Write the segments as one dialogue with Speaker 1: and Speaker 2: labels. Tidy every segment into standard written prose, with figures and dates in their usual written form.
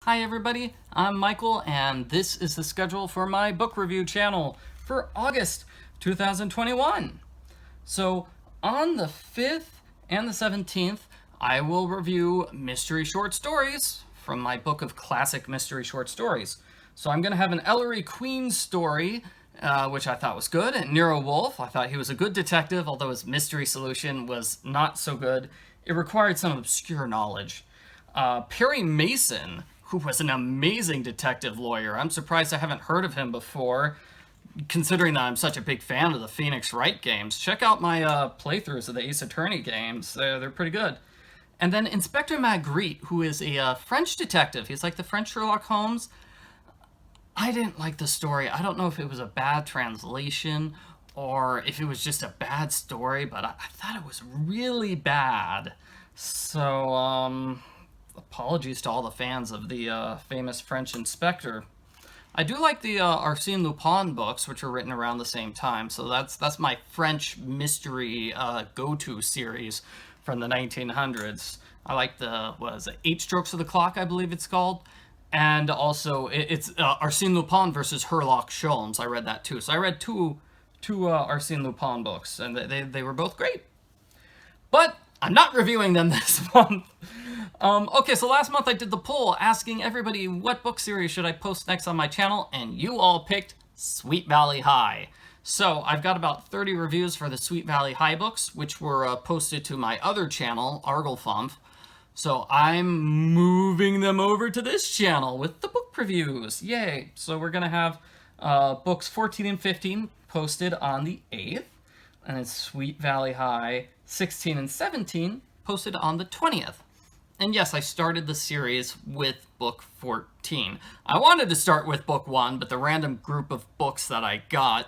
Speaker 1: Hi everybody, I'm Michael and this is the schedule for my book review channel for August 2021. So on the 5th and the 17th, I will review mystery short stories from my book of classic mystery short stories. So I'm going to have an Ellery Queen story, which I thought was good, and Nero Wolfe. I thought he was a good detective, although his mystery solution was not so good. It required some obscure knowledge. Perry Mason, who was an amazing detective lawyer. I'm surprised I haven't heard of him before, considering that I'm such a big fan of the Phoenix Wright games. Check out my playthroughs of the Ace Attorney games. They're pretty good. And then Inspector Maigret, who is a French detective. He's like the French Sherlock Holmes. I didn't like the story. I don't know if it was a bad translation or if it was just a bad story, but I thought it was really bad. So, apologies to all the fans of the famous French inspector. I do like the Arsène Lupin books, which were written around the same time. So that's my French mystery go-to series from the 1900s. I like the, what is it, 8 Strokes of the Clock, I believe it's called. And also, it's Arsène Lupin versus Sherlock Holmes. I read that too. So I read two Arsène Lupin books, and they were both great. But I'm not reviewing them this month. Okay, so last month I did the poll asking everybody what book series should I post next on my channel, and you all picked Sweet Valley High. So I've got about 30 reviews for the Sweet Valley High books, which were posted to my other channel, Arglefump. So I'm moving them over to this channel with the book reviews. Yay! So we're gonna have books 14 and 15 posted on the 8th, and then Sweet Valley High 16 and 17 posted on the 20th. And yes, I started the series with book 14. I wanted to start with book 1, but the random group of books that I got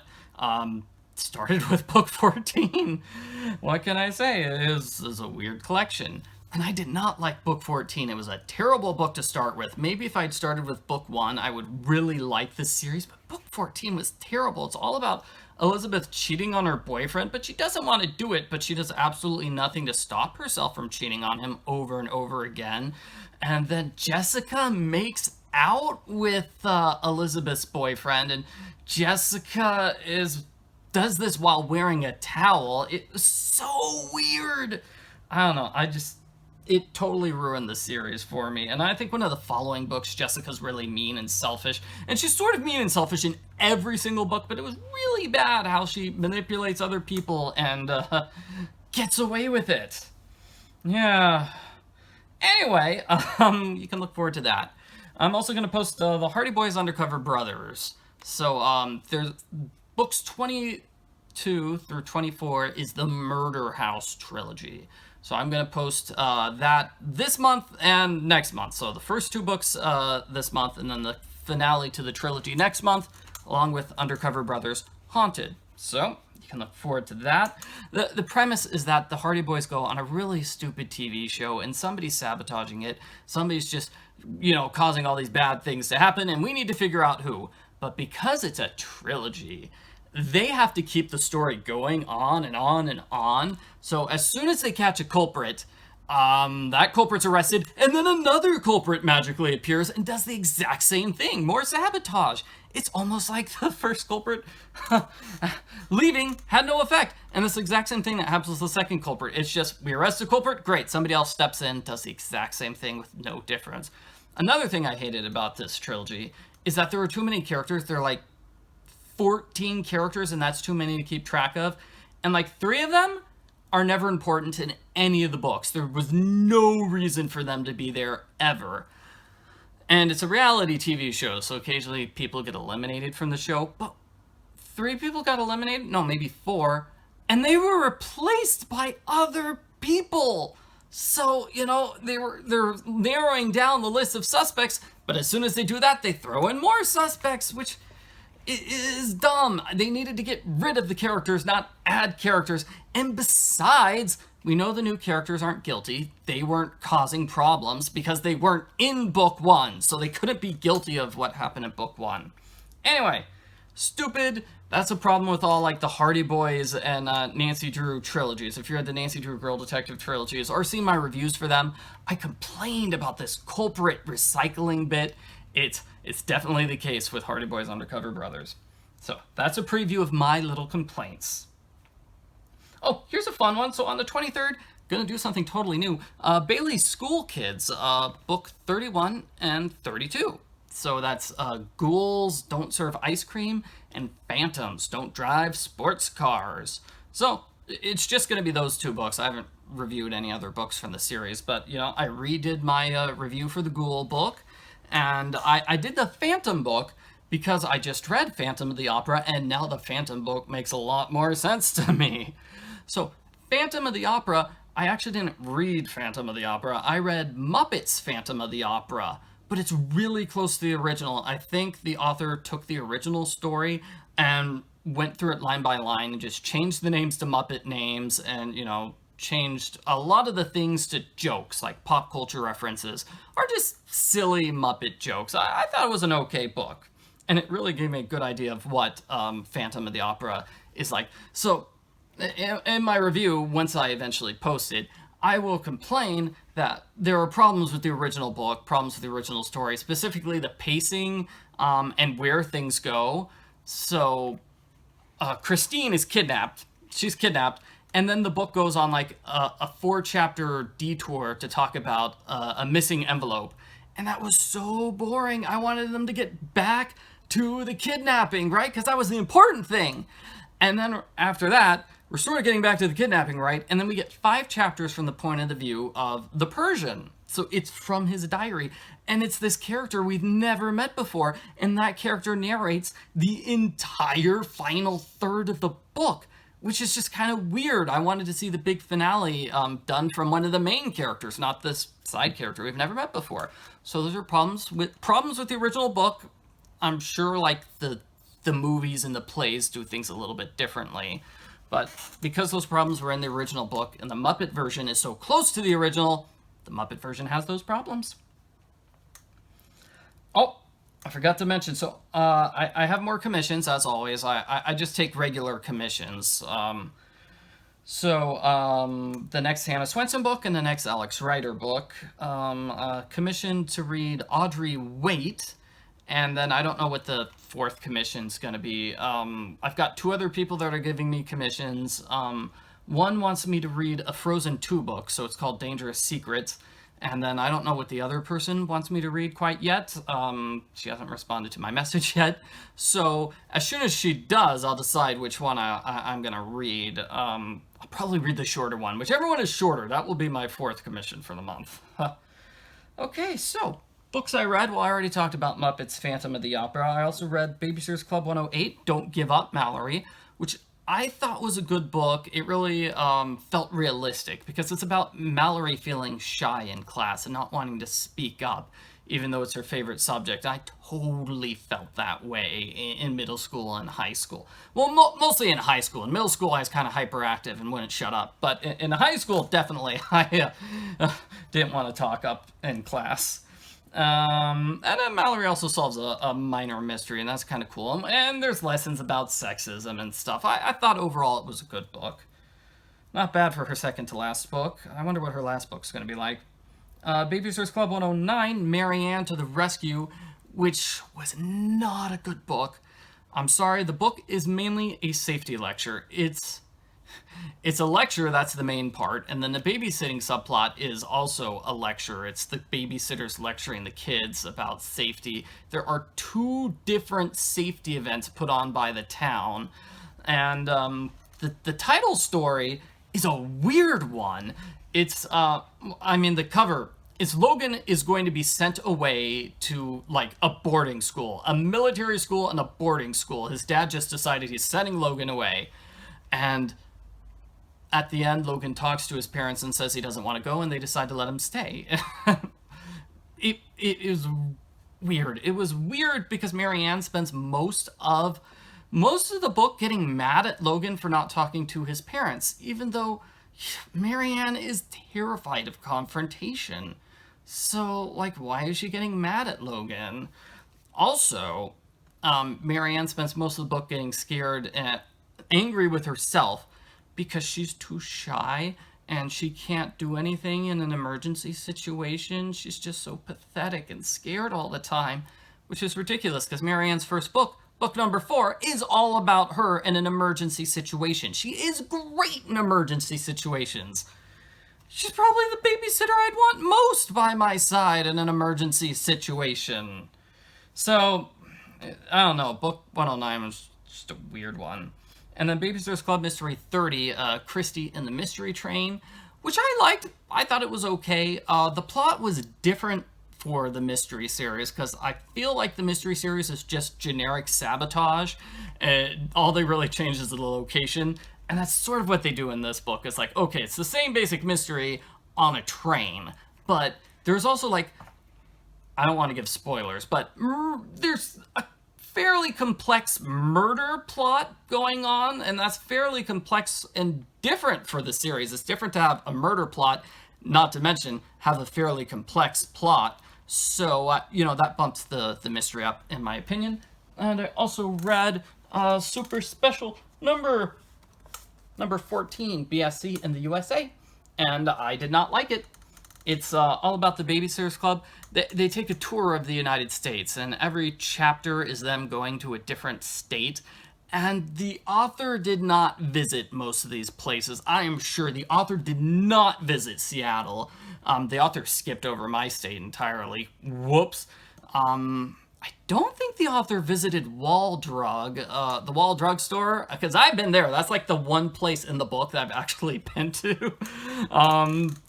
Speaker 1: started with book 14. What can I say? It is a weird collection. And I did not like book 14. It was a terrible book to start with. Maybe if I'd started with book 1, I would really like this series, but book 14 was terrible. It's all about Elizabeth cheating on her boyfriend, but she doesn't want to do it, but she does absolutely nothing to stop herself from cheating on him over and over again. And then Jessica makes out with Elizabeth's boyfriend, and Jessica does this while wearing a towel. It was so weird. I don't know, it totally ruined the series for me. And I think one of the following books, Jessica's really mean and selfish. And she's sort of mean and selfish in every single book, but it was really bad how she manipulates other people and gets away with it. Yeah. Anyway, you can look forward to that. I'm also going to post the Hardy Boys Undercover Brothers. So there's books 22 through 24 is the Murder House trilogy. So I'm going to post that this month and next month. So the first 2 books this month, and then the finale to the trilogy next month, along with Undercover Brothers Haunted. So you can look forward to that. The premise is that the Hardy Boys go on a really stupid TV show, and somebody's sabotaging it. Somebody's just, causing all these bad things to happen, and we need to figure out who. But because it's a trilogy, they have to keep the story going on and on and on. So as soon as they catch a culprit, that culprit's arrested, and then another culprit magically appears and does the exact same thing. More sabotage. It's almost like the first culprit leaving had no effect. And it's the exact same thing that happens with the second culprit. It's just, we arrest a culprit, great, somebody else steps in, does the exact same thing with no difference. Another thing I hated about this trilogy is that there were too many characters. They're like 14 characters, and that's too many to keep track of. And like 3 of them are never important in any of the books. There was no reason for them to be there ever. And it's a reality TV show, so occasionally people get eliminated from the show. But 3 people got eliminated? No, maybe 4. And they were replaced by other people. So, they're narrowing down the list of suspects, but as soon as they do that, they throw in more suspects, which it is dumb. They needed to get rid of the characters, not add characters. And besides, we know the new characters aren't guilty. They weren't causing problems because they weren't in book 1. So they couldn't be guilty of what happened in book 1. Anyway, Stupid. That's a problem with all like the Hardy Boys and Nancy Drew trilogies. If you read the Nancy Drew Girl Detective trilogies or seen my reviews for them, I complained about this culprit recycling bit. It's definitely the case with Hardy Boys Undercover Brothers. So that's a preview of my little complaints. Oh, here's a fun one. So on the 23rd, gonna do something totally new. Bailey's School Kids, book 31 and 32. So that's Ghouls Don't Serve Ice Cream and Phantoms Don't Drive Sports Cars. So it's just gonna be those two books. I haven't reviewed any other books from the series, but you know, I redid my review for the Ghoul book, and I did the Phantom book because I just read Phantom of the Opera, and now the Phantom book makes a lot more sense to me. So, Phantom of the Opera, I actually didn't read Phantom of the Opera. I read Muppets Phantom of the Opera, but it's really close to the original. I think the author took the original story and went through it line by line and just changed the names to Muppet names and, you know, changed a lot of the things to jokes, like pop culture references, or just silly Muppet jokes. I thought it was an okay book, and it really gave me a good idea of what Phantom of the Opera is like. So, in my review, once I eventually post it, I will complain that there are problems with the original book, problems with the original story, specifically the pacing and where things go. So, Christine is kidnapped. She's kidnapped. And then the book goes on like a 4-chapter detour to talk about a missing envelope. And that was so boring. I wanted them to get back to the kidnapping, right? Because that was the important thing. And then after that, we're sort of getting back to the kidnapping, right? And then we get 5 chapters from the point of the view of the Persian. So it's from his diary. And it's this character we've never met before. And that character narrates the entire final third of the book, which is just kind of weird. I wanted to see the big finale done from one of the main characters, not this side character we've never met before. So those are problems with the original book. I'm sure like the movies and the plays do things a little bit differently. But because those problems were in the original book and the Muppet version is so close to the original, the Muppet version has those problems. Oh, I forgot to mention, so I have more commissions, as always. I just take regular commissions. The next Hannah Swensen book and the next Alex Rider book, commissioned to read Audrey Wait, and then I don't know what the 4th commission's going to be. I've got 2 other people that are giving me commissions. One wants me to read a Frozen 2 book, so it's called Dangerous Secrets. And then I don't know what the other person wants me to read quite yet. She hasn't responded to my message yet. So as soon as she does, I'll decide which one I'm going to read. I'll probably read the shorter one. Whichever one is shorter, that will be my 4th commission for the month. Okay, so books I read. Well, I already talked about Muppets Phantom of the Opera. I also read Babysitter's Club 108, Don't Give Up, Mallory, which I thought was a good book. It really felt realistic because it's about Mallory feeling shy in class and not wanting to speak up, even though it's her favorite subject. I totally felt that way in middle school and high school. Well, mostly in high school. In middle school, I was kind of hyperactive and wouldn't shut up. But in high school, definitely, I didn't want to talk up in class. And then Mallory also solves a minor mystery, and that's kind of cool. And there's lessons about sexism and stuff. I thought overall it was a good book. Not bad for her second to last book. I wonder what her last book's going to be like. Babysitter's Club 109, Marianne to the Rescue, which was not a good book. I'm sorry, the book is mainly a safety lecture. It's a lecture, that's the main part, and then the babysitting subplot is also a lecture. It's the babysitters lecturing the kids about safety. There are 2 different safety events put on by the town, and the title story is a weird one. It's, the cover, it's Logan is going to be sent away to, like, a boarding school, a military school and a boarding school. His dad just decided he's sending Logan away, and at the end, Logan talks to his parents and says he doesn't want to go, and they decide to let him stay. It is weird. It was weird because Marianne spends most of the book getting mad at Logan for not talking to his parents, even though Marianne is terrified of confrontation. So, like, why is she getting mad at Logan? Also, Marianne spends most of the book getting scared and angry with herself because she's too shy and she can't do anything in an emergency situation. She's just so pathetic and scared all the time, which is ridiculous because Marianne's first book, book number 4, is all about her in an emergency situation. She is great in emergency situations. She's probably the babysitter I'd want most by my side in an emergency situation. So, I don't know, book 109 was just a weird one. And then Babysitter's Club Mystery 30, Kristy and the Mystery Train, which I liked. I thought it was okay. The plot was different for the mystery series because I feel like the mystery series is just generic sabotage. All they really change is the location. And that's sort of what they do in this book. It's like, okay, it's the same basic mystery on a train. But there's also like, I don't want to give spoilers, but there's a fairly complex murder plot going on, and that's fairly complex and different for the series. It's different to have a murder plot, not to mention have a fairly complex plot. So, that bumps the mystery up, in my opinion. And I also read super special number 14, BSC in the USA, and I did not like it. It's all about the Babysitters Club. They take a tour of the United States, and every chapter is them going to a different state. And the author did not visit most of these places. I am sure the author did not visit Seattle. The author skipped over my state entirely. Whoops. I don't think the author visited Wall Drug, the Wall Drug Store, because I've been there. That's like the one place in the book that I've actually been to.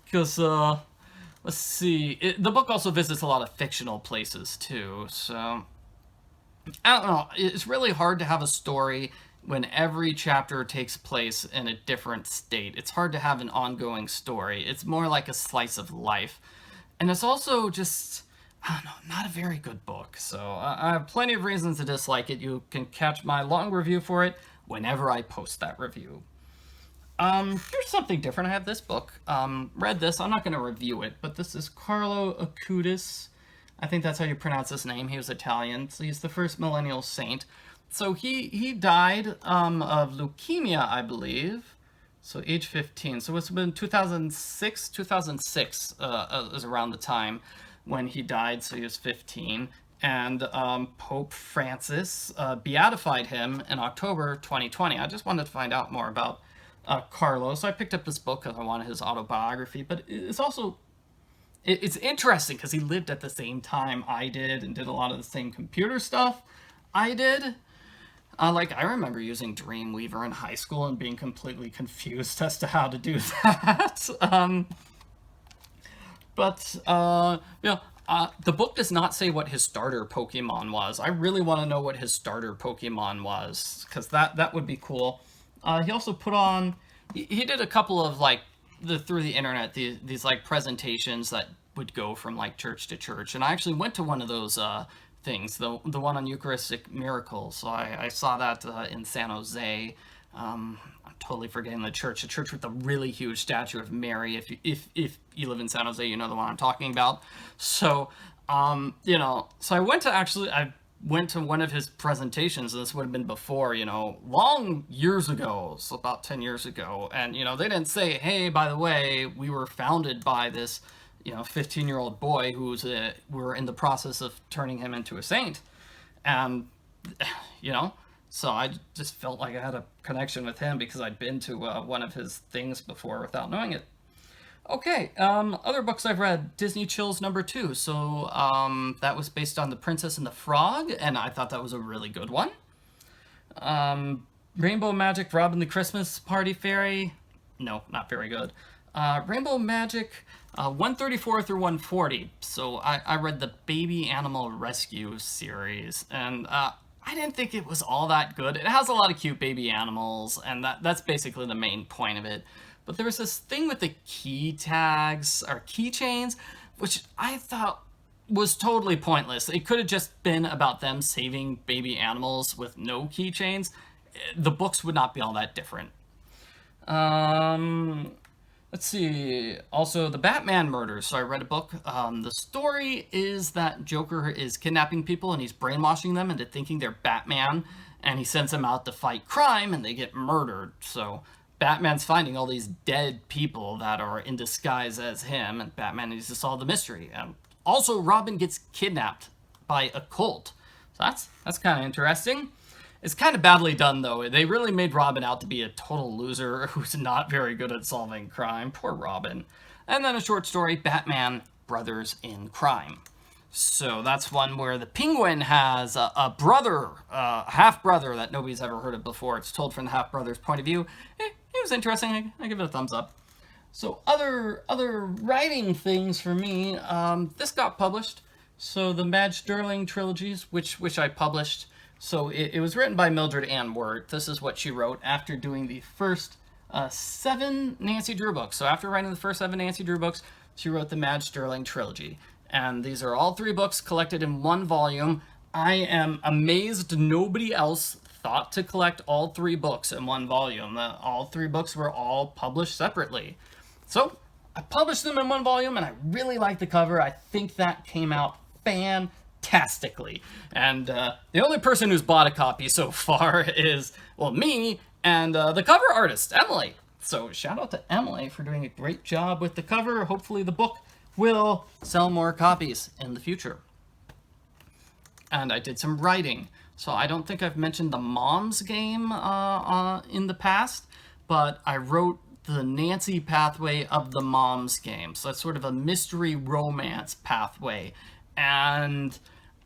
Speaker 1: Because, let's see, the book also visits a lot of fictional places too, so I don't know. It's really hard to have a story when every chapter takes place in a different state. It's hard to have an ongoing story. It's more like a slice of life. And it's also just, I don't know, not a very good book. So I have plenty of reasons to dislike it. You can catch my long review for it whenever I post that review. Here's something different. I have this book. Read this. I'm not going to review it, but this is Carlo Acutis. I think that's how you pronounce his name. He was Italian. So he's the first millennial saint. So he died of leukemia, I believe. So age 15. So it's been 2006. 2006 is around the time when he died. So he was 15. And Pope Francis beatified him in October 2020. I just wanted to find out more about Carlo. So I picked up this book because I wanted his autobiography. But it's also, it's interesting because he lived at the same time I did and did a lot of the same computer stuff I did. Like, I remember using Dreamweaver in high school and being completely confused as to how to do that. The book does not say what his starter Pokemon was. I really want to know what his starter Pokemon was, because that would be cool. He also put on, he did a couple of, like, through the internet, these like, presentations that would go from, like, church to church. And I actually went to one of those, things, the one on Eucharistic miracles. So I saw that in San Jose. I'm totally forgetting the church with the really huge statue of Mary. If you live in San Jose, you know the one I'm talking about. So so I went to one of his presentations, and this would have been before, long years ago, so about 10 years ago. And they didn't say, hey, by the way, we were founded by this 15-year-old boy who's we're in the process of turning him into a saint. And, so I just felt like I had a connection with him because I'd been to one of his things before without knowing it. Okay, other books I've read, Disney Chills #2. So that was based on The Princess and the Frog, and I thought that was a really good one. Rainbow Magic, Robin the Christmas Party Fairy. No, not very good. Rainbow Magic, 134 through 140. So I read the Baby Animal Rescue series, and I didn't think it was all that good. It has a lot of cute baby animals, and that's basically the main point of it. But there was this thing with the key tags, or keychains, which I thought was totally pointless. It could have just been about them saving baby animals with no keychains. The books would not be all that different. Let's see. Also, the Batman murders. So I read a book. The story is that Joker is kidnapping people and he's brainwashing them into thinking they're Batman, and he sends them out to fight crime and they get murdered. So Batman's finding all these dead people that are in disguise as him, and Batman needs to solve the mystery. And also, Robin gets kidnapped by a cult. So that's kind of interesting. It's kind of badly done, though. They really made Robin out to be a total loser who's not very good at solving crime. Poor Robin. And then a short story, Batman Brothers in Crime. So that's one where the Penguin has a brother, half-brother that nobody's ever heard of before. It's told from the half-brother's point of view. It was interesting. I give it a thumbs up. So other writing things for me, this got published. So the Madge Sterling trilogies, which I published. So it was written by Mildred Ann Wirt. This is what she wrote after doing the first 7 Nancy Drew books. So after writing the first 7 Nancy Drew books, she wrote the Madge Sterling trilogy. And these are all 3 books collected in one volume. I am amazed nobody else thought to collect all 3 books in one volume. All 3 books were all published separately. So I published them in one volume, and I really like the cover. I think that came out fantastically. And the only person who's bought a copy so far is, well, me and the cover artist, Emily. So shout out to Emily for doing a great job with the cover. Hopefully the book will sell more copies in the future. And I did some writing. So I don't think I've mentioned the Moms game in the past, but I wrote the Nancy pathway of the Moms game. So that's sort of a mystery romance pathway. And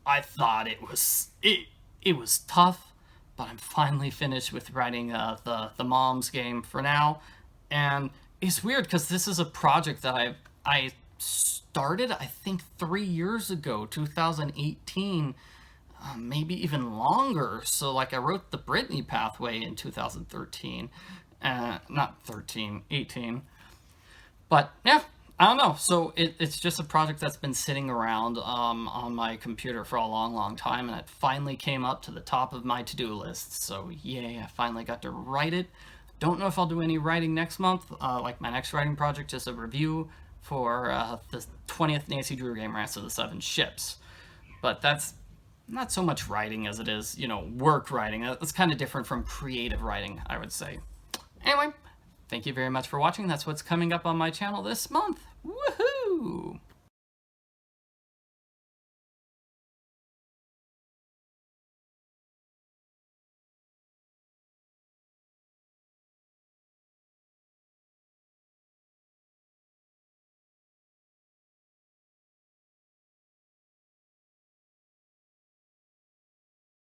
Speaker 1: I thought it was tough, but I'm finally finished with writing the Moms game for now. And it's weird because this is a project that I started, I think, 3 years ago, 2018, maybe even longer. So like I wrote the Brittany pathway in 2013, not 13, 18. But yeah, I don't know. So it's just a project that's been sitting around on my computer for a long time, and it finally came up to the top of my to-do list. So yay, I finally got to write it. Don't know if I'll do any writing next month. Like my next writing project is a review for the 20th Nancy Drew game, Ransom of the 7 Ships. But that's not so much writing as it is, work writing. That's kind of different from creative writing, I would say. Anyway, thank you very much for watching. That's what's coming up on my channel this month. Woohoo!